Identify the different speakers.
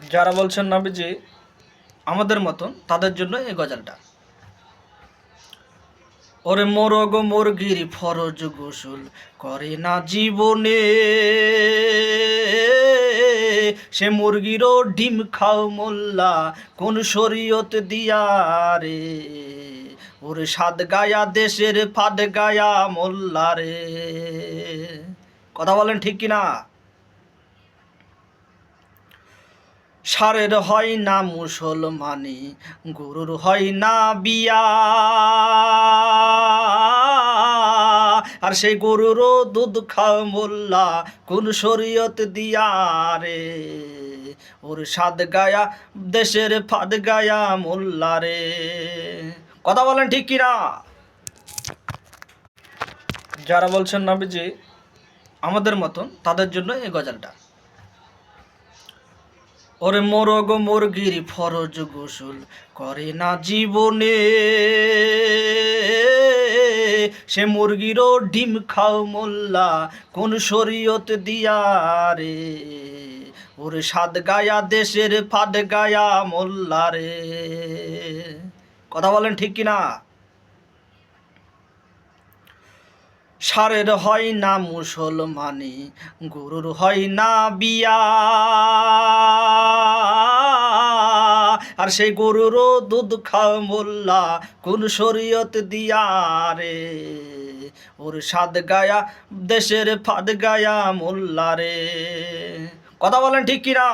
Speaker 1: যারা বলছেন নবীজি আমাদের মতন তাদের জন্য এই গজলটা। ওরে মোরগ মুরগির ফরজ গোসল করে না জীবনে, সে মুরগিরও ডিম খাও মোল্লা কোন শরীয়ত দিয়া রে। ওরে সাদ গায়া দেশের ফাদ গায়া মোল্লা রে। কথা বলেন ঠিক কিনা? ষাঁড়ের হয় না মুসলমানি, গরুর হয় না বিয়া, আর সেই গরুরও দুধ খাও মোল্লা কোন শরীয়ত দিয়া রে। ওর সাদ গায়া দেশের ফাদ গায়া মোল্লা রে। কথা বলেন ঠিক কিনা? যারা বলছেন নবীজি আমাদের মতন তাদের জন্য এই গজলটা। ওরে মোরগ মুরগির ফরজ গোসল করে না জীবনে, সে মুরগিরও ডিম খাও মোল্লা কোন শরীয়ত দিয়া রে। ওরে সাদ গায়া দেশের ফাদ গায়া মোল্লা রে। কথা বলেন ঠিক কিনা? ষাঁড়ের হয় না মুসলমানি, গরুর হয় না বিয়া, আর সেই গরুরও দুধ খাও মোল্লা কোন শরীয়ত দিয়া রে। ওর সাদ গায়া দেশের ফাদ গায়া মোল্লা রে। কথা বলেন ঠিক কিনা?